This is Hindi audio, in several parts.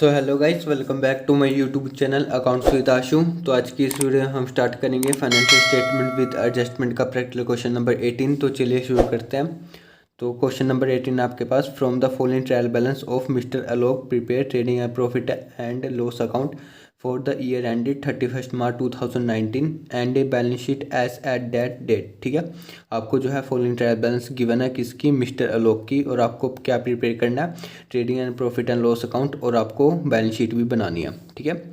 So hello guys, welcome back to my YouTube channel accounts with Ashu. तो आज की इस वीडियो में हम स्टार्ट करेंगे फाइनेंशियल स्टेटमेंट विद एडजस्टमेंट का प्रैक्टिकल क्वेश्चन नंबर 18। तो चलिए शुरू करते हैं। तो क्वेश्चन नंबर 18 आपके पास, from the following trial balance of mister Alok prepare trading and profit and loss account for the year ended 31 March 2019 and a balance sheet as at that date. ठीक है, आपको जो है फॉलोइंग ट्रायल बैलेंस गिवन है किसकी, मिस्टर अलोक की, और आपको क्या प्रिपेयर करना है, trading and profit and loss account, और आपको बैलेंस शीट भी बनानी है। ठीक है,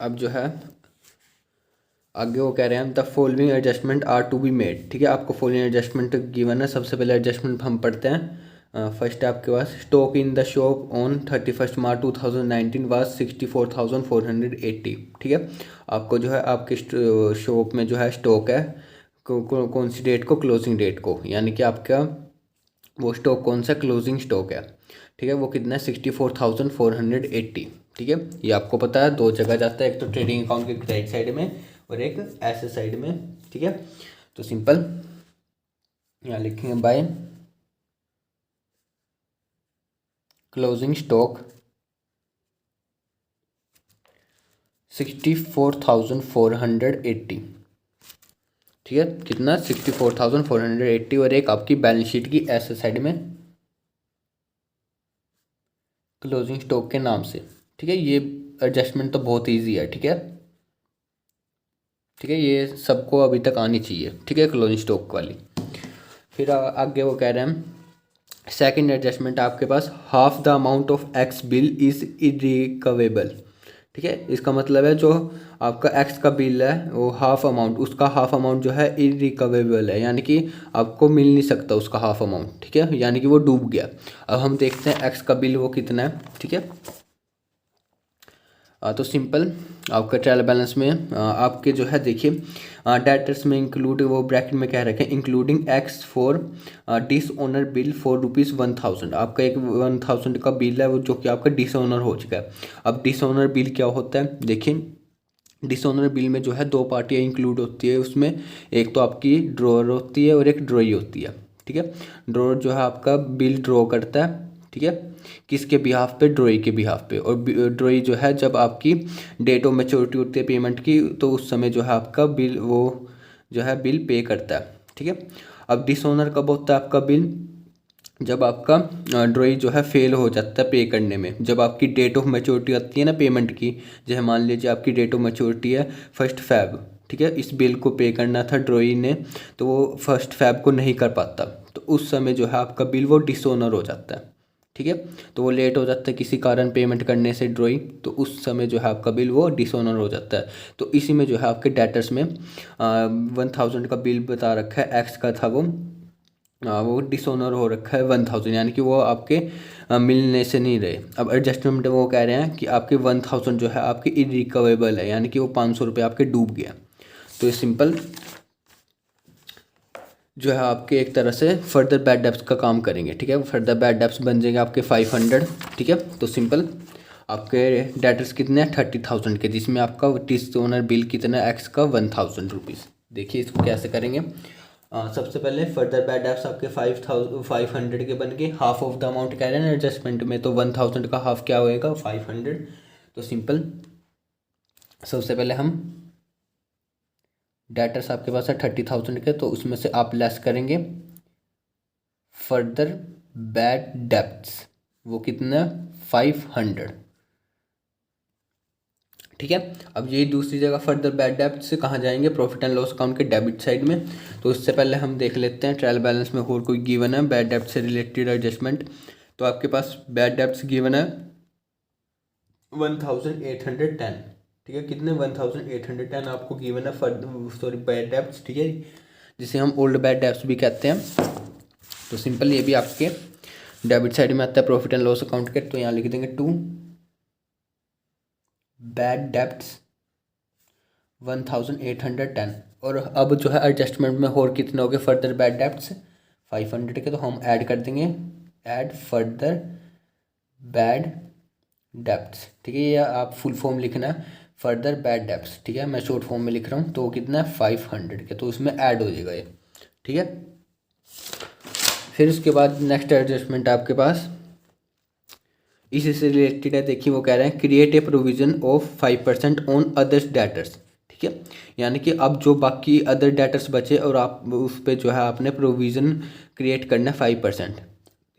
अब जो है आगे वो कह रहे हैं the following adjustment are to be made. ठीक है, आपको फॉलोइंग एडजस्टमेंट गिवन है। सबसे पहले एडजस्टमेंट हम पढ़ते हैं। फर्स्ट है आपके पास, stock in the shop on 31 March 2019 was 64,480। ठीक है, आपको जो है आपके शॉप में जो है स्टॉक है कौन सी डेट को, क्लोजिंग डेट को, यानी कि आपका वो स्टॉक कौन सा क्लोजिंग स्टॉक है। ठीक है, वो कितना है, 64,480। ठीक है, ये आपको पता है, दो जगह जाता है, एक तो ट्रेडिंग अकाउंट के क्रेडिट साइड में और एक एसेट साइड में। ठीक है, तो सिंपल यहाँ लिखेंगे बाय क्लोजिंग स्टॉक 64,480। ठीक है, कितना, 64,480, और एक आपकी बैलेंस शीट की एसेट साइड में क्लोजिंग स्टॉक के नाम से। ठीक है, ये एडजस्टमेंट तो बहुत ईजी है। ठीक है, ठीक है, ये सबको अभी तक आनी चाहिए। ठीक है, क्लोजिंग स्टॉक वाली। फिर आगे वो कह रहे हैं सेकंड एडजस्टमेंट आपके पास, half the amount of X bill is irrecoverable. ठीक है, इसका मतलब है जो आपका एक्स का बिल है वो हाफ अमाउंट, उसका हाफ अमाउंट जो है इरिकवेबल है, यानी कि आपको मिल नहीं सकता उसका हाफ अमाउंट। ठीक है, यानी कि वो डूब गया। अब हम देखते हैं एक्स का बिल वो कितना है। ठीक है, तो सिंपल आपका ट्रायल बैलेंस में आपके जो है देखिए डेटर्स में इंक्लूड, वो ब्रैकेट में कह रखे हैं including x for dishonour bill for ₹1,000। आपका एक 1,000 का बिल है वो, जो कि आपका डिस ओनर हो चुका है। अब डिस ओनर बिल क्या होता है, देखिए डिस ओनर बिल में जो है दो पार्टियाँ इंक्लूड होती है उसमें, एक तो आपकी ड्रॉअर होती है और एक ड्रॉई होती है। ठीक है, ड्रॉअर जो है आपका बिल ड्रॉ करता है। ठीक है, किसके बिहाफ पे, ड्रॉई के बिहाफ पे, और ड्रॉई जो है जब आपकी डेट ऑफ मैच्योरिटी होती है पेमेंट की, तो उस समय जो है आपका बिल वो जो है बिल पे करता है। ठीक है, अब डिसओनर कब होता है आपका बिल, जब आपका ड्रॉई जो है फेल हो जाता है पे करने में, जब आपकी डेट ऑफ मैच्योरिटी आती है ना पेमेंट की, जैसे मान लीजिए आपकी डेट ऑफ मैच्योरिटी है 1 फैब। ठीक है, इस बिल को पे करना था ड्रॉई ने, तो वो 1 फैब को नहीं कर पाता, तो उस समय जो है आपका बिल वो डिसओनर हो जाता है। ठीक है, तो वो लेट हो जाता है किसी कारण पेमेंट करने से ड्रॉई, तो उस समय जो है आपका बिल वो डिसऑनर हो जाता है। तो इसी में जो है आपके डेटर्स में 1,000 का बिल बता रखा है, एक्स का था वो डिसऑनर हो रखा है 1,000, यानी कि वो आपके मिलने से नहीं रहे। अब एडजस्टमेंट वो कह रहे हैं कि आपके 1,000 जो है आपके इरिकवेबल है, यानी कि वो 500 रुपये आपके डूब गया। तो ये सिंपल जो है आपके एक तरह से फर्दर बैड डेब्ट्स का काम करेंगे। ठीक है, फर्दर बैड डेब्ट्स बन जाएंगे आपके 500। ठीक है, तो सिंपल आपके डेटर्स कितने हैं, 30,000 के, जिसमें आपका डिस ओनर बिल कितना है, एक्स का 1,000 रुपीज़। देखिए इसको कैसे करेंगे। सबसे पहले फर्दर बैड डेब्ट्स आपके 500 के बन गए, हाफ ऑफ द अमाउंट कह रहे हैं एडजस्टमेंट में, तो 1,000 का हाफ क्या होएगा, 500। तो सिंपल सबसे पहले हम डेटर्स आपके पास है 30,000 के, तो उसमें से आप लेस करेंगे फर्दर बैड डेब्ट्स, वो कितना, 500। ठीक है, अब यही दूसरी जगह फर्दर बैड डेब्ट्स से कहाँ जाएंगे, प्रॉफिट एंड लॉस अकाउंट के डेबिट साइड में। तो इससे पहले हम देख लेते हैं ट्रायल बैलेंस में और कोई गिवन है बैड डेब्ट से रिलेटेड एडजस्टमेंट। तो आपके पास बैड डेब्ट्स गिवन है 1,810। ठीक है, कितने, 1,810 आपको गिवन है सॉरी बैड डेब्ट्स। ठीक है, जिसे हम ओल्ड बैड डेब्ट्स भी कहते हैं। तो सिंपल ये भी आपके डेबिट साइड में आता है प्रॉफिट एंड लॉस अकाउंट के, तो यहाँ लिख देंगे टू बैड डेब्ट्स 1,810। और अब जो है एडजस्टमेंट में और कितने हो गए फर्दर बैड डेब्ट्स 500 के, तो हम ऐड कर देंगे ऐड फर्दर बैड डेब्ट्स। ठीक है, ये आप फुल फॉर्म लिखना है फर्दर बैड डेब्ट्स। ठीक है, मैं शॉर्ट फॉर्म में लिख रहा हूँ, तो वो कितना है 500 के, तो उसमें ऐड हो जाएगा ये। ठीक है, फिर उसके बाद नेक्स्ट एडजस्टमेंट आपके पास इसी से रिलेटेड है, देखिए वो कह रहे हैं create a provision of 5% on others debtors. ठीक है, यानी कि अब जो बाकी अदर डेटर्स बचे और आप उस पर जो है आपने प्रोविज़न क्रिएट करना है 5%।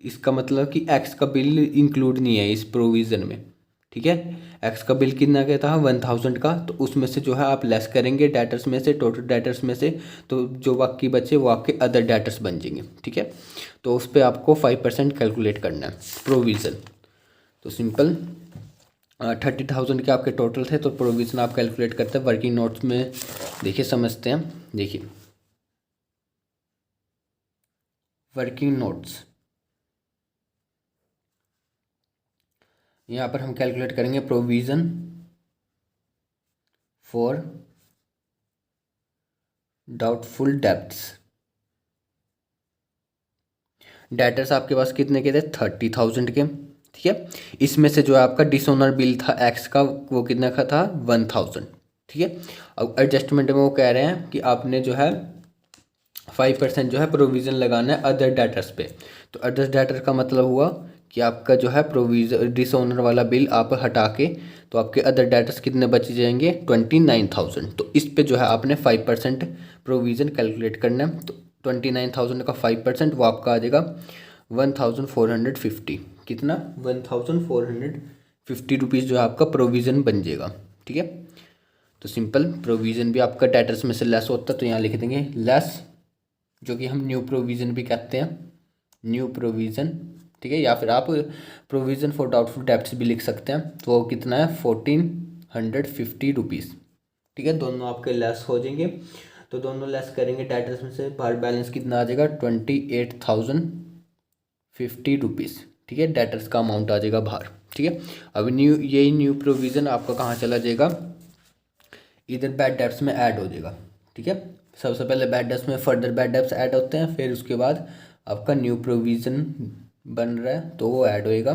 इसका मतलब कि एक्स का बिल इंक्लूड नहीं है इस प्रोविज़न में। ठीक है, एक्स का बिल कितना का था 1000 का, तो उसमें से जो है आप लेस करेंगे डेटर्स में से, टोटल डेटर्स में से, तो जो बाकी बचे वो आपके अदर डेटर्स बन जाएंगे। ठीक है, तो उस पर आपको 5% कैलकुलेट करना है प्रोविज़न। तो सिंपल 30,000 के आपके टोटल थे, तो प्रोविज़न आप कैलकुलेट करते हैं वर्किंग नोट्स में। देखिए समझते हैं, देखिए वर्किंग नोट्स, यहाँ पर हम कैलकुलेट करेंगे provision for doubtful debts. Debtors आपके पास कितने के थे 30,000 के। ठीक है, इसमें से जो है आपका डिसऑनर बिल था एक्स का, वो कितना का था 1000। ठीक है, अब एडजस्टमेंट में वो कह रहे हैं कि आपने जो है 5% जो है प्रोविज़न लगाना है अदर डेटर्स पे। तो अदर डेटर का मतलब हुआ कि आपका जो है प्रोविज़न डिसऑनर वाला बिल आप हटा के, तो आपके अदर डेटर्स कितने बच जाएंगे 29,000। तो इस पे जो है आपने 5% प्रोविज़न कैलकुलेट करना है। तो 29,000 का 5% वो आपका आ जाएगा 1,450। कितना 1,450 रुपीज़ जो है आपका प्रोविज़न बन जाएगा। ठीक है, तो सिंपल प्रोविज़न भी आपका डेटर्स में से लेस होता है, तो यहाँ लिख देंगे लेस, जो कि हम न्यू प्रोविज़न भी कहते हैं, न्यू प्रोविज़न। ठीक है, या फिर आप प्रोविज़न फॉर डाउटफुल डेब्ट्स भी लिख सकते हैं। तो वो कितना है 1,450 रुपीज़। ठीक है, दोनों आपके लेस हो जाएंगे। तो दोनों लेस करेंगे डेटर्स में से, बाहर बैलेंस कितना आ जाएगा 28,050 रुपीज़। ठीक है, डेटर्स का अमाउंट आ जाएगा बाहर। ठीक है, अब यही न्यू प्रोविज़न आपका कहाँ चला जाएगा, इधर बैड डेब्ट्स में ऐड हो जाएगा। ठीक है, सबसे पहले बैड डेब्ट्स में फर्दर बैड डेब्ट्स ऐड होते हैं, फिर उसके बाद आपका न्यू प्रोविज़न बन रहा है, तो वो ऐड होएगा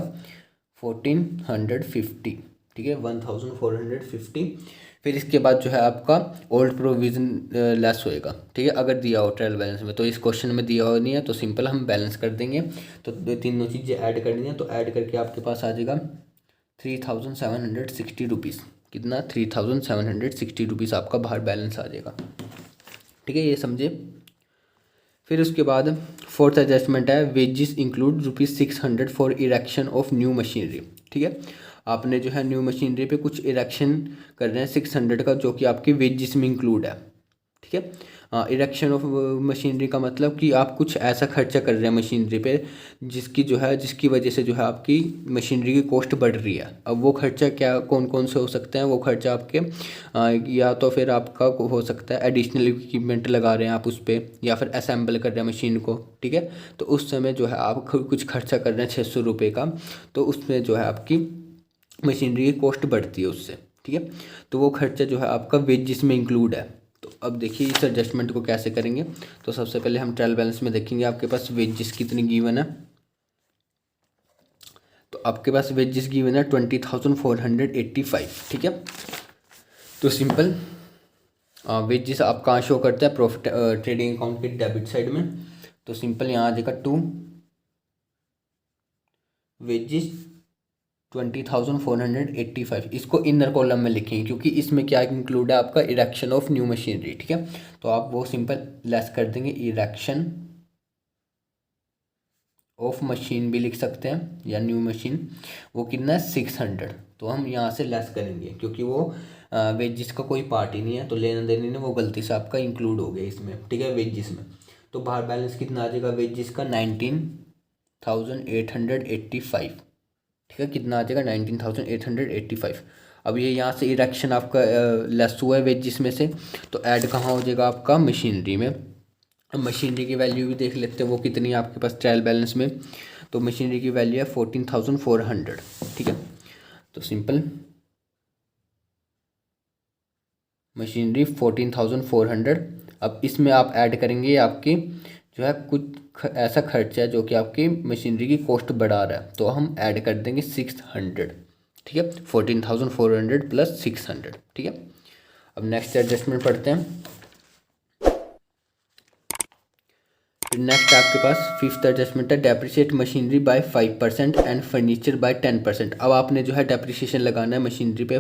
1,450। ठीक है, 1,450। फिर इसके बाद जो है आपका ओल्ड प्रोविज़न लेस होएगा। ठीक है, अगर दिया हो ट्रायल बैलेंस में, तो इस क्वेश्चन में दिया हो नहीं है, तो सिंपल हम बैलेंस कर देंगे। तो तीनों चीज़ें ऐड करनी है, तो ऐड करके आपके पास आ जाएगा 3,760 रुपीज़। कितना 3,760 रुपीज़ आपका बाहर बैलेंस आ जाएगा। ठीक है, ये समझे। फिर उसके बाद फोर्थ एडजस्टमेंट है wages include ₹600 for erection of new machinery. ठीक है, आपने जो है न्यू मशीनरी पे कुछ इरेक्शन कर रहे हैं 600 का, जो कि आपकी वेजेस में इंक्लूड है। ठीक है, इरेक्शन ऑफ मशीनरी का मतलब कि आप कुछ ऐसा खर्चा कर रहे हैं मशीनरी पे जिसकी वजह से जो है आपकी मशीनरी की कॉस्ट बढ़ रही है। अब वो खर्चा क्या कौन कौन से हो सकते हैं, वो खर्चा आपके या तो फिर आपका हो सकता है एडिशनल इक्विपमेंट लगा रहे हैं आप उस पर, या फिर असेंबल कर रहे हैं मशीन को। ठीक है, तो उस समय जो है आप कुछ खर्चा कर रहे हैं 600 रुपये का, तो उसमें जो है आपकी मशीनरी की कॉस्ट बढ़ती है उससे। ठीक है, तो वो खर्चा जो है आपका वेजेस में इंक्लूड है। तो अब देखिए इस एडजस्टमेंट को कैसे करेंगे। तो सबसे पहले हम ट्रायल बैलेंस में देखेंगे आपके पास वेजेस कितनी गिवन है। तो आपके पास वेजेस गिवन है 20,485। ठीक है, तो सिंपल वेजेस आप कहाँ शो करते हैं प्रॉफिट ट्रेडिंग अकाउंट के डेबिट साइड में। तो सिंपल यहाँ आ जाएगा टू वेजेस 20,485, इसको इनर कॉलम में लिखेंगे, क्योंकि इसमें क्या इंक्लूड है आपका इरेक्शन ऑफ न्यू मशीनरी। ठीक है, तो आप वो सिंपल लेस कर देंगे, इरेक्शन ऑफ मशीन भी लिख सकते हैं या न्यू मशीन, वो कितना है 600। तो हम यहाँ से लेस करेंगे, क्योंकि वो वेजिस का कोई पार्ट ही नहीं है, तो लेना देने वो गलती से आपका इंक्लूड हो गया इसमें। ठीक है, वेजिस में। तो बाहर बैलेंस कितना आ जाएगा वेजिस का 19,885। ठीक है, कितना आ जाएगा 19,885। अब ये यहाँ से इरेक्शन आपका लेस हुआ है वेजिस में से, तो ऐड कहाँ हो जाएगा आपका मशीनरी में। अब मशीनरी की वैल्यू भी देख लेते हैं वो कितनी है आपके पास ट्रायल बैलेंस में। तो मशीनरी की वैल्यू है 14,400। ठीक है, तो सिंपल मशीनरी 14,400। अब इसमें आप ऐड करेंगे आपकी जो है कुछ ऐसा खर्चा है जो कि आपकी मशीनरी की कॉस्ट बढ़ा रहा है, तो हम ऐड कर देंगे 600। ठीक है, 14,400 प्लस 600। ठीक है, अब नेक्स्ट एडजस्टमेंट पढ़ते हैं। नेक्स्ट आपके पास फिफ्थ एडजस्टमेंट है, depreciate machinery by 5% and furniture by 10%। अब आपने जो है डेप्रिशिएशन लगाना है मशीनरी पे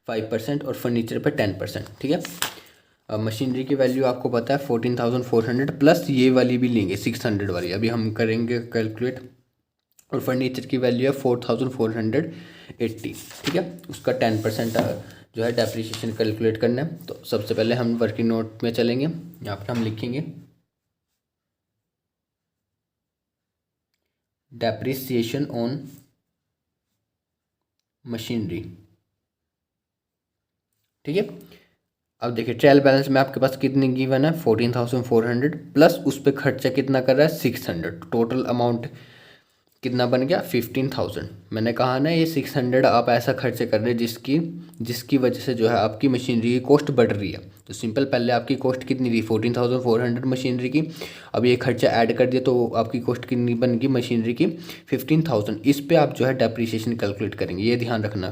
5% और फर्नीचर पे 10%, ठीक है। अब मशीनरी की वैल्यू आपको पता है 14,400 प्लस ये वाली भी लेंगे 600 वाली, अभी हम करेंगे कैलकुलेट। और फर्नीचर की वैल्यू है 4,480, ठीक है। उसका 10% जो है डेप्रिसिएशन कैलकुलेट करना है। तो सबसे पहले हम वर्किंग नोट में चलेंगे, यहाँ पर हम लिखेंगे डेप्रिसिएशन ऑन मशीनरी, ठीक है। अब देखिए ट्रायल बैलेंस में आपके पास कितनी गिवन है 14,400 प्लस उस पर खर्चा कितना कर रहा है 600, टोटल अमाउंट कितना बन गया 15,000। मैंने कहा ना ये 600 आप ऐसा खर्चे कर रहे हैं जिसकी वजह से जो है आपकी मशीनरी की कॉस्ट बढ़ रही है। तो सिंपल पहले आपकी कॉस्ट कितनी थी 14,400 मशीनरी की, अब ये खर्चा ऐड कर दिया तो आपकी कॉस्ट कितनी बन गई मशीनरी की 15,000। इस पर आप जो है डेप्रिसिएशन कैलकुलेट करेंगे, ये ध्यान रखना।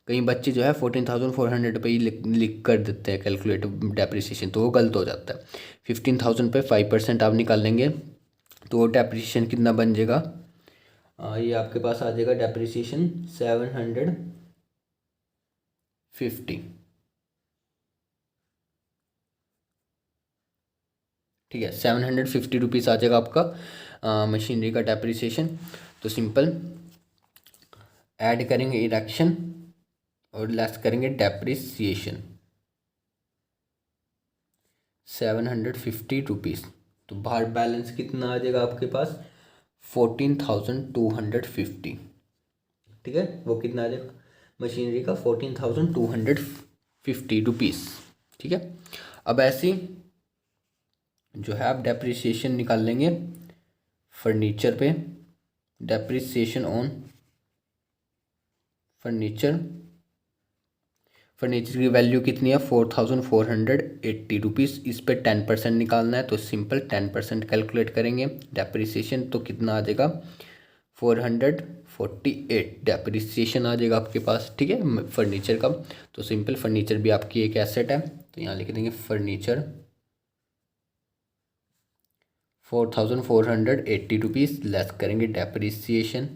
कई बच्चे जो है 14,400 पे ही लिख कर देते हैं कैलकुलेट डेप्रिसिएशन, तो वो गलत हो जाता है। 15,000 पे 5% आप निकाल लेंगे तो डेप्रिसिएशन कितना बन जाएगा, ये आपके पास आ जाएगा डेप्रिसिएशन 750, ठीक है। 750 रुपीज़ आ जाएगा आपका मशीनरी का डेप्रिसिएशन। तो सिंपल ऐड करेंगे इरेक्शन और लेस करेंगे डेप्रिसिएशन 750 रुपीज़, तो बाहर बैलेंस कितना आ जाएगा आपके पास 14,250, ठीक है। वो कितना आ जाएगा मशीनरी का 14,250 रुपीज़, ठीक है। अब ऐसे जो है आप डेप्रिसिएशन निकाल लेंगे फर्नीचर पे, डेप्रिसिएशन ऑन फर्नीचर की वैल्यू कितनी है 4,480 रुपीज़, इस पे 10% निकालना है। तो सिंपल 10% कैलकुलेट करेंगे डेप्रिसिएशन, तो कितना आ जाएगा 448 डेप्रिसिएशन आ जाएगा आपके पास, ठीक है फर्नीचर का। तो सिंपल फर्नीचर भी आपकी एक एसेट है, तो यहाँ लिख देंगे फर्नीचर 4,480 रुपीज़ लेस करेंगे डेप्रिसिएशन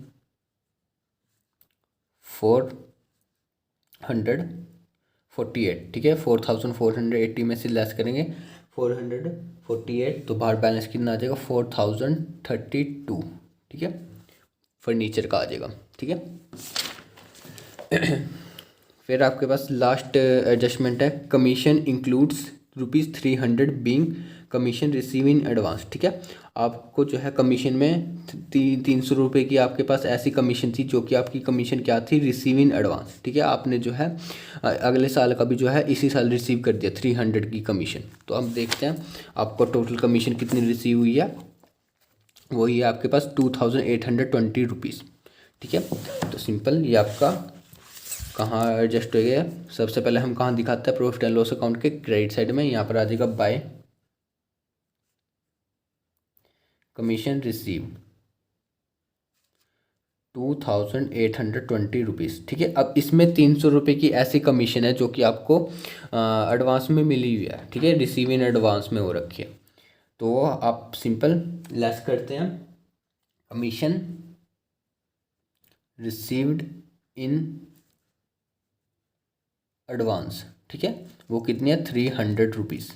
448, ठीक है। 4,480 में से लेस करेंगे 448, तो बाहर बैलेंस कितना आ जाएगा 4,032, ठीक है फर्नीचर का आ जाएगा, ठीक है। फिर आपके पास लास्ट एडजस्टमेंट है, commission includes ₹300 being commission receive in advance, ठीक है। आपको जो है कमीशन में 300 की आपके पास ऐसी कमीशन थी जो कि आपकी कमीशन क्या थी रिसीव इन एडवांस, ठीक है। आपने जो है अगले साल का भी जो है इसी साल रिसीव कर दिया 300 की कमीशन। तो अब देखते हैं आपको टोटल कमीशन कितनी रिसीव हुई है, वही है आपके पास 2,820 रुपीज़, ठीक है। तो सिंपल ये आपका कहाँ एडजस्ट हो गया, सबसे पहले हम कहाँ दिखाते हैं प्रॉफिट एंड लॉस अकाउंट के क्रेडिट साइड में, यहाँ पर आ जाएगा बाय कमीशन रिसीव 2,820 रुपीज़, ठीक है। अब इसमें 300 रुपये की ऐसी कमीशन है जो कि आपको एडवांस में मिली हुई है, ठीक है, रिसीव इन एडवांस में हो रखी है। तो आप सिंपल लेस करते हैं कमीशन रिसीव्ड इन एडवांस, ठीक है, वो कितनी है 300 रुपीज़,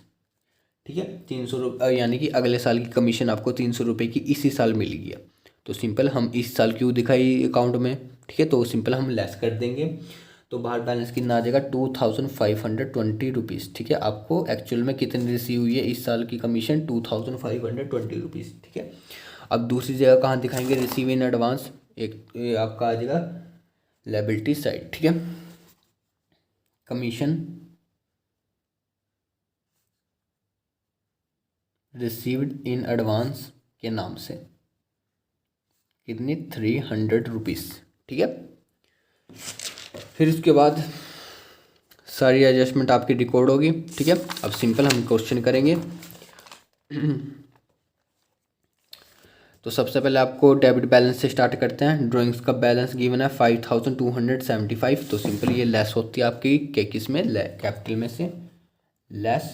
ठीक है। 300 रुपये यानी कि अगले साल की कमीशन आपको 300 रुपये की इसी साल मिलेगी। तो सिंपल हम इस साल क्यों दिखाई अकाउंट में, ठीक है, तो सिंपल हम लेस कर देंगे। तो बाहर बैलेंस कितना आ जाएगा 2,520 रुपीज़, ठीक है। आपको एक्चुअल में कितनी रिसीव हुई है इस साल की कमीशन 2,520 रुपीज़, ठीक है। अब दूसरी जगह कहाँ दिखाएंगे रिसीव इन एडवांस, एक ये आपका आ जाएगा लायबिलिटी साइड, ठीक है। कमीशन रिसीव्ड इन एडवांस के नाम से कितनी 300 रुपीज़, ठीक है। फिर उसके बाद सारी एडजस्टमेंट आपकी रिकॉर्ड होगी, ठीक है। अब सिंपल हम क्वेश्चन करेंगे। तो सबसे पहले आपको डेबिट बैलेंस से स्टार्ट करते हैं। ड्राइंग्स का बैलेंस गिवन है 5,275, तो सिंपल ये लेस होती है आपकी किस में कैपिटल में से लेस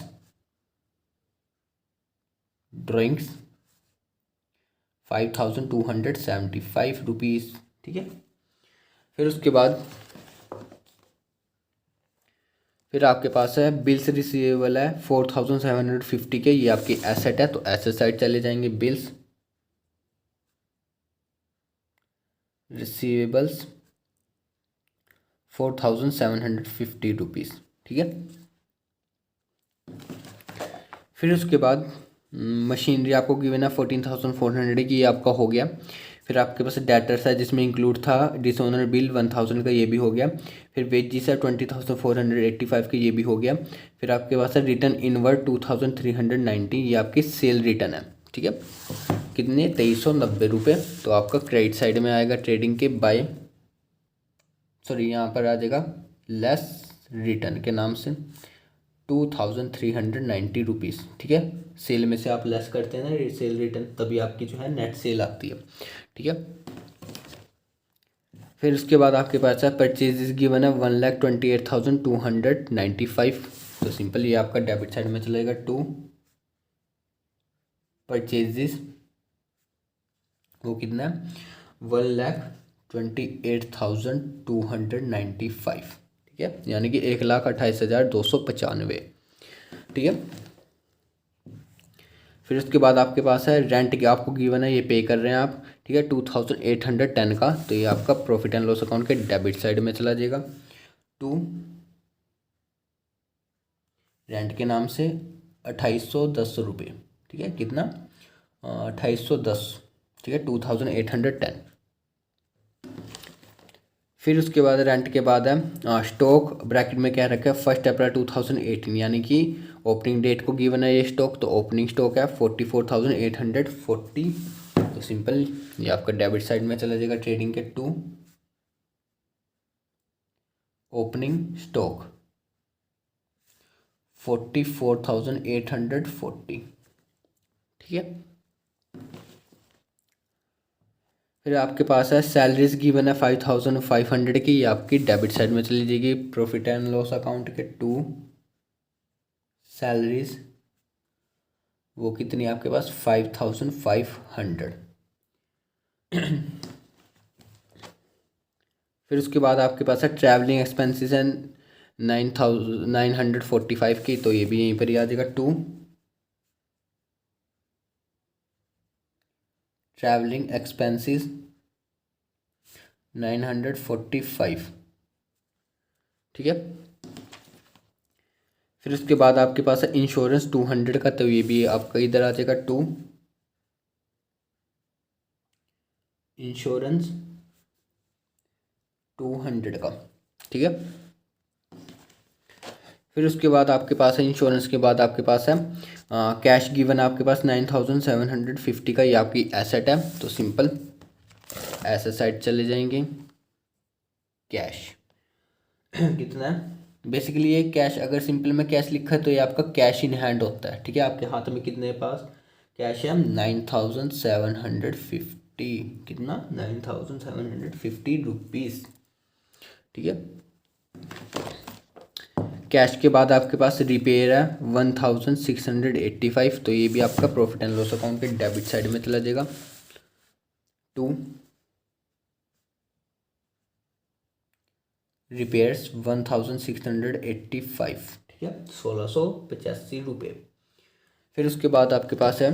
ड्राइंग्स ₹5275, ठीक है। फिर उसके बाद फिर आपके पास है बिल्स रिसीवेबल है 4750 के, ये आपकी एसेट है, तो एसेट साइड चले जाएंगे। बिल्स रिसीवेबल्स ₹4750, ठीक है। फिर उसके बाद मशीनरी आपको गिवन है 14,400 की, ये आपका हो गया। फिर आपके पास डेटर्स है जिसमें इंक्लूड था डिसऑनर बिल 1000 का, ये भी हो गया। फिर वेजिस है 20,485 का, ये भी हो गया। फिर आपके पास है रिटर्न इनवर्ड 2390, ये आपकी सेल रिटर्न है, ठीक है। कितने? 2390 तो आपका क्रेडिट साइड में आएगा ट्रेडिंग के बाय, सॉरी यहाँ पर आ जाएगा लेस रिटर्न के नाम से 2390 ठीक है। सेल में से आप लेस करते हैं ना सेल रिटर्न, तभी आपकी जो है नेट सेल आती है, ठीक है। फिर उसके बाद आपके पास है परचेजेस गिवन है 1,28,295, तो सिंपल ये आपका डेबिट साइड में चलेगा टू परचेजेस, वो कितना है 1,28,295, ठीक है, यानी कि 1,28,295, ठीक है। फिर उसके बाद आपके पास है रेंट की आपको गिवन है, ये पे कर रहे हैं आप, ठीक है, 2,810 का, तो ये आपका प्रॉफिट एंड लॉस अकाउंट के डेबिट साइड में चला जाएगा। टू रेंट के नाम से 2,810 ठीक है, कितना 2,810, ठीक है, 2,810। फिर उसके बाद रेंट के बाद है स्टॉक, ब्रैकेट में क्या रखा है 1 अप्रैल 2018, यानी कि ओपनिंग डेट को गिवन है ये स्टॉक, तो ओपनिंग स्टॉक है 44,840, तो सिंपल ये आपका डेबिट साइड में चला जाएगा ट्रेडिंग के टू ओपनिंग स्टॉक 44,840, ठीक है। फिर आपके पास है सैलरीज गिवन है 5,500 की, ये आपकी डेबिट साइड में चली जाएगी प्रॉफिट एंड लॉस अकाउंट के टू सैलरीज, वो कितनी है आपके पास 5,500। फिर उसके बाद आपके पास है ट्रैवलिंग एक्सपेंसेस है 9,945 की, तो ये भी यहीं पर ही आ जाएगा टू ट्रैवलिंग एक्सपेंसेस 945, ठीक है। फिर उसके बाद आपके पास है इंश्योरेंस 200 का, तो ये भी आपका इधर आ जाएगा टू इंश्योरेंस 200 का, ठीक है। फिर उसके बाद आपके पास है इंश्योरेंस के बाद आपके पास है कैश गिवन आपके पास 9,750 का, ये आपकी एसेट है, तो सिंपल एसेट साइड चले जाएंगे। कैश कितना है बेसिकली ये कैश, अगर सिंपल में कैश लिखा है तो ये आपका कैश इन हैंड होता है, ठीक है। आपके हाथ में कितने पास कैश है 9,750, कितना 9,750 ठीक है। कैश के बाद आपके पास रिपेयर है 1,685, तो ये भी आपका प्रॉफिट एंड लॉस अकाउंट के डेबिट साइड में चला जाएगा टू रिपेयर्स 1,685, ठीक है, 1,685 फिर उसके बाद आपके पास है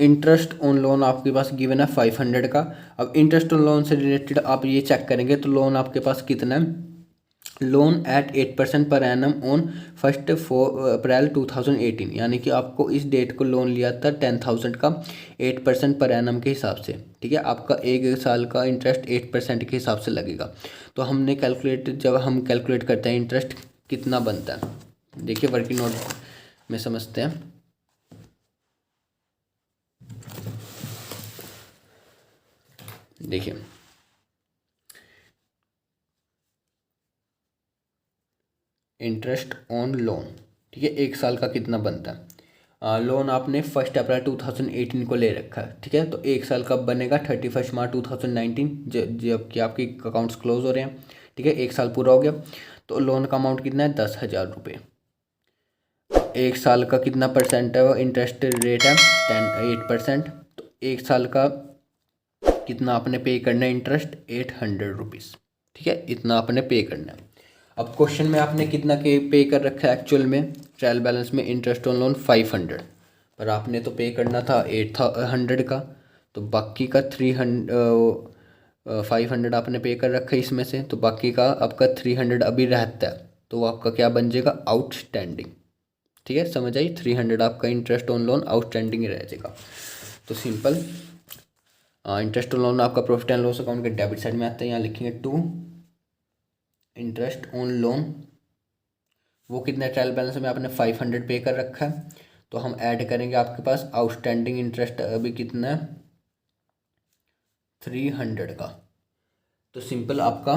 इंटरेस्ट ऑन लोन आपके पास गिवन है 500 का। अब इंटरेस्ट ऑन लोन से रिलेटेड आप ये चेक करेंगे तो लोन आपके पास कितना है, loan eight 8% per annum on 1 अप्रैल 2018, यानी कि आपको इस डेट को लोन लिया था 10,000 का 8% पर एनम के हिसाब से, ठीक है। आपका एक साल का इंटरेस्ट 8% के हिसाब से लगेगा। तो हमने जब हम कैलकुलेट करते हैं इंटरेस्ट कितना बनता है, देखिए वर्किंग नोट में समझते हैं। देखिए इंटरेस्ट ऑन लोन, ठीक है, एक साल का कितना बनता है। लोन आपने 1 अप्रैल 2018 को ले रखा है, ठीक है, तो एक साल कब बनेगा 31 मार्च 2019, जबकि आपके अकाउंट्स क्लोज हो रहे हैं, ठीक है, एक साल पूरा हो गया। तो लोन का अमाउंट कितना है 10,000 रुपये। एक साल का कितना परसेंट है, वो इंटरेस्ट रेट है 8%। तो एक साल का कितना आपने पे करना है इंटरेस्ट, 800 रुपीज़। ठीक है, इतना आपने पे करना है। अब क्वेश्चन में आपने कितना के पे कर रखा है एक्चुअल में, ट्रायल बैलेंस में इंटरेस्ट ऑन लोन 500, पर आपने तो पे करना था 800 का, तो बाकी का 500 आपने पे कर रखा है इसमें से, तो बाकी का आपका 300 अभी रहता है, तो वो आपका क्या बन जाएगा, आउटस्टैंडिंग। ठीक है, समझ आई, 300 आपका इंटरेस्ट ऑन लोन आउटस्टैंडिंग रह जाएगा। तो सिंपल, इंटरेस्ट ऑन लोन आपका प्रॉफिट एंड लॉस अकाउंट के डेबिट साइड में आता है, यहाँ लिखेंगे टू इंटरेस्ट ऑन लोन, वो कितना ट्रायल बैलेंस में आपने 500 पे कर रखा है, तो हम ऐड करेंगे आपके पास आउटस्टैंडिंग इंटरेस्ट अभी कितना है 300 का, तो सिंपल आपका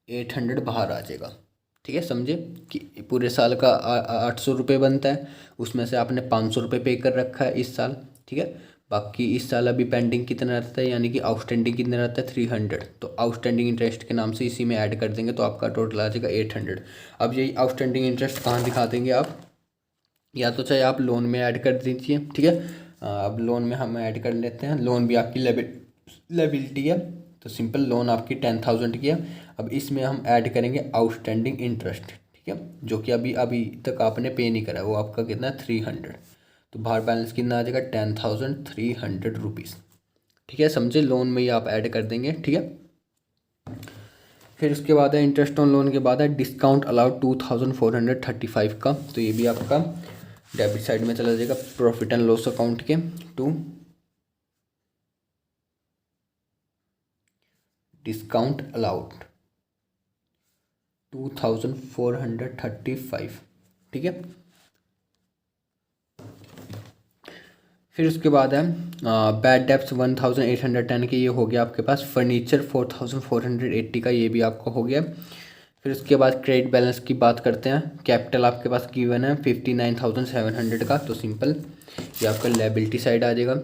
800 बाहर आ जाएगा। ठीक है, समझे कि पूरे साल का 800 रुपये बनता है, उसमें से आपने 500 रुपये पे कर रखा है इस साल। ठीक है, बाकी इस साल अभी पेंडिंग कितना रहता है, यानी कि आउटस्टैंडिंग कितना रहता है 300, तो आउटस्टैंडिंग इंटरेस्ट के नाम से इसी में ऐड कर देंगे, तो आपका टोटल आ जाएगा 800। अब यही आउटस्टैंडिंग इंटरेस्ट कहाँ दिखा देंगे आप, या तो चाहे आप लोन में ऐड कर दीजिए। ठीक है, अब लोन में हम ऐड कर लेते हैं, लोन भी आपकी लेबिलिटी है, तो सिंपल लोन आपकी 10,000 की है। अब इसमें हम ऐड करेंगे आउटस्टैंडिंग इंटरेस्ट। ठीक है, जो कि अभी अभी तक आपने पे नहीं करा, वो आपका कितना है 300, तो बाहर बैलेंस कितना आ जाएगा 10,300 रुपीज़। ठीक है, समझे, लोन में ही आप ऐड कर देंगे। ठीक है, फिर उसके बाद है इंटरेस्ट ऑन लोन के बाद है डिस्काउंट अलाउड 2,435 का, तो ये भी आपका डेबिट साइड में चला जाएगा प्रॉफिट एंड लॉस अकाउंट के, टू डिस्काउंट अलाउड 2,435। ठीक है, फिर उसके बाद है बैड डेप्स 1,810 के, ये हो गया आपके पास। फर्नीचर 4,480 का, ये भी आपका हो गया। फिर उसके बाद क्रेडिट बैलेंस की बात करते हैं, कैपिटल आपके पास गिवन है 59,700 का, तो सिंपल ये आपका लायबिलिटी साइड आ जाएगा,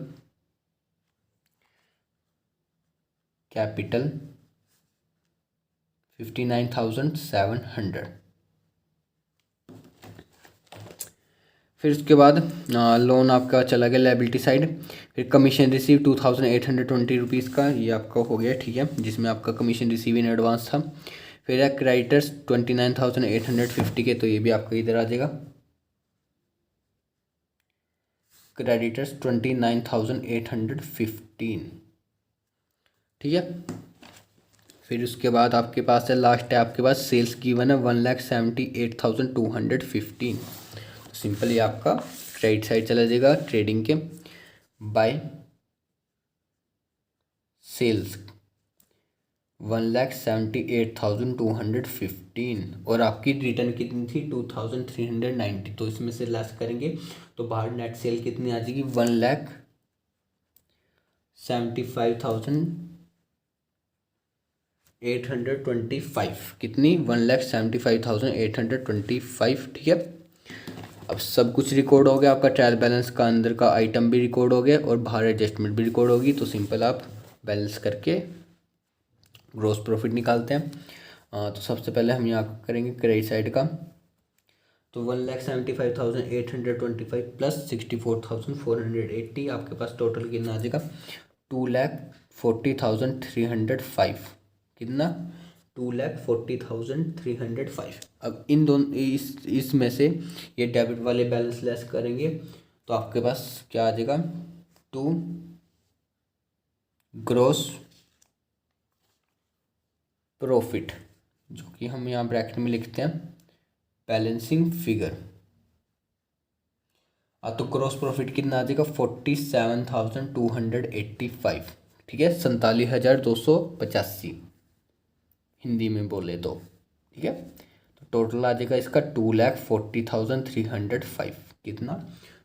कैपिटल 59,700। फिर उसके बाद लोन आपका चला गया लायबिलिटी साइड। फिर कमीशन रिसीव 2,820 का, ये आपका हो गया। ठीक है, जिसमें आपका कमीशन रिसीव इन एडवांस था। फिर है क्रेडिटर्स 29,850 के, तो ये भी आपका इधर आ जाएगा, क्रेडिटर्स 29,815। ठीक है, फिर उसके बाद आपके पास है लास्ट है आपके पास सेल्स गिवन है 1,78,215। सिंपल ये आपका क्रेडिट साइड चला जाएगा ट्रेडिंग के, बाय सेल्स 1,78,215, और आपकी रिटर्न कितनी थी 2,390, तो इसमें से लेस करेंगे तो बाहर नेट सेल कितनी आ जाएगी 1,75,825, कितनी 1,75,825। ठीक है, अब सब कुछ रिकॉर्ड हो गया आपका, ट्रायल बैलेंस का अंदर का आइटम भी रिकॉर्ड हो गया और बाहर एडजस्टमेंट भी रिकॉर्ड होगी, तो सिंपल आप बैलेंस करके ग्रॉस प्रॉफिट निकालते हैं। तो सबसे पहले हम यहाँ करेंगे क्रेडिट साइड का, तो 1,75,825 प्लस 64,480, आपके पास टोटल कितना आ जाएगा 2,40,305, कितना 2,40,305। अब इन दोनों इसमें से ये डेबिट वाले बैलेंस लेस करेंगे, तो आपके पास क्या आ जाएगा, टू ग्रॉस प्रॉफिट, जो कि हम यहाँ ब्रैकेट में लिखते हैं बैलेंसिंग फिगर। तो ग्रॉस प्रॉफिट कितना आ जाएगा 47,285। ठीक है, 47,285 हिंदी में बोले तो। ठीक है, तो टोटल आ जाएगा इसका 2,40,305, कितना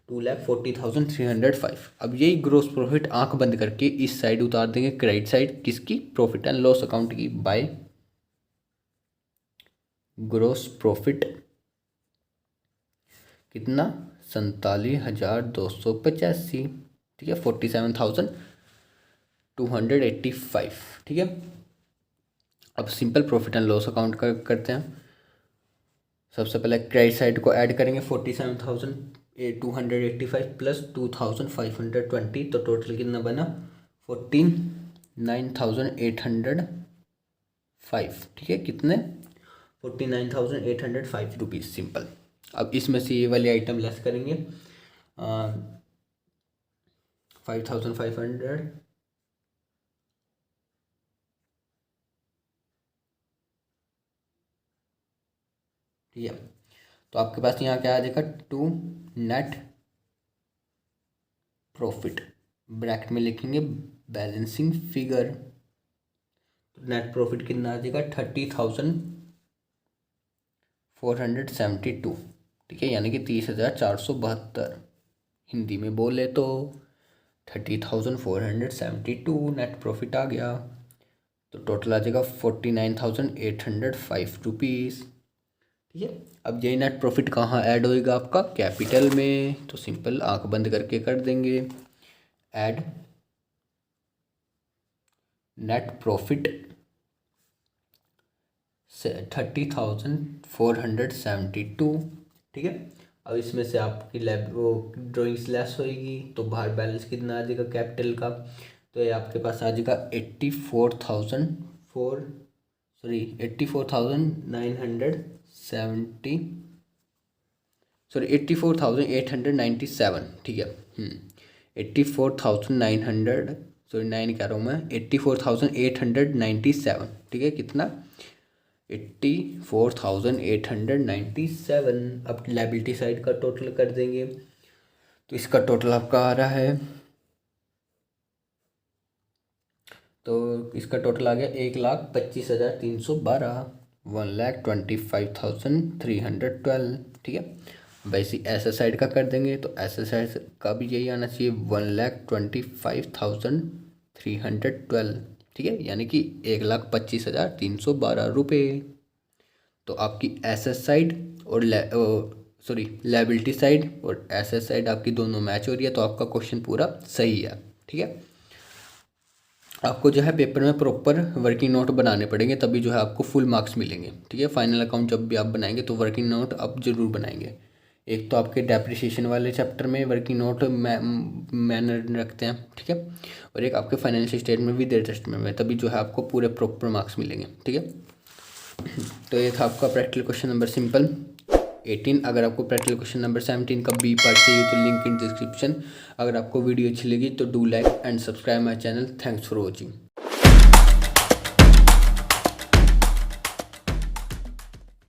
2,40,305। अब यही ग्रॉस प्रॉफिट आंख बंद करके इस साइड उतार देंगे क्रेडिट साइड किसकी, प्रॉफिट एंड लॉस अकाउंट की, बाय ग्रॉस प्रॉफिट कितना 47,285। ठीक है, 47,285। ठीक है, अब simple profit and loss account का करते हैं। सबसे पहले क्रेडिट साइड को ऐड करेंगे 47,285 प्लस 2,520, तो टोटल कितना बना 49,805। ठीक है, कितने 49,805 रुपीज़ सिंपल। अब इसमें से ये वाली आइटम लेस करेंगे 5,500, ठीक है। तो आपके पास यहाँ क्या आ जाएगा, टू नेट प्रॉफिट, ब्रैकेट में लिखेंगे बैलेंसिंग फिगर। तो नेट प्रॉफिट कितना आ जाएगा 30,472। ठीक है, यानी कि 30,472। हिंदी में बोले तो 30,472 नेट प्रॉफिट आ गया। तो टोटल आ जाएगा 49,805 रुपीज़। ठीक है, अब यही नेट प्रॉफिट कहाँ ऐड होएगा आपका, कैपिटल में। तो सिंपल आंख बंद करके कर देंगे, ऐड नेट प्रॉफिट से 30,472। ठीक है, अब इसमें से आपकी ड्राइंग्स लेस होएगी, तो बाहर बैलेंस कितना आ जाएगा कैपिटल का, तो ये आपके पास आ जाएगा 84,897। ठीक है, 84,900, सॉरी 9 कह रहा हूँ मैं, 84,897। ठीक है, कितना 84,897। अब लायबिलिटी साइड का टोटल कर देंगे, तो इसका टोटल आपका आ रहा है, तो इसका टोटल आ गया 1,25,312, 1,25,312। ठीक है, वैसे एसेट साइड का कर देंगे, तो एसेट साइड का भी यही आना चाहिए 1,25,312। ठीक है, यानी कि 1,25,312 रुपये। तो आपकी एसेट साइड और सॉरी लायबिलिटी साइड और एसेट साइड आपकी दोनों मैच हो रही है, तो आपका क्वेश्चन पूरा सही है। ठीक है, आपको जो है पेपर में प्रॉपर वर्किंग नोट बनाने पड़ेंगे, तभी जो है आपको फुल मार्क्स मिलेंगे। ठीक है, फाइनल अकाउंट जब भी आप बनाएंगे तो वर्किंग नोट आप जरूर बनाएंगे। एक तो आपके डेप्रिसिएशन वाले चैप्टर में वर्किंग नोट मैनर रखते हैं। ठीक है, और एक आपके फाइनेंशियल स्टेटमेंट विद एडजस्टमेंट में, तभी जो है आपको पूरे प्रॉपर मार्क्स मिलेंगे। ठीक है, तो ये था आपका प्रैक्टिकल क्वेश्चन नंबर सिंपल 18। अगर आपको प्रैक्टिकल क्वेश्चन नंबर 17 का बी पार्ट चाहिए तो लिंक इन डिस्क्रिप्शन। अगर आपको वीडियो अच्छी लगी तो do like and subscribe my channel. Thanks for watching.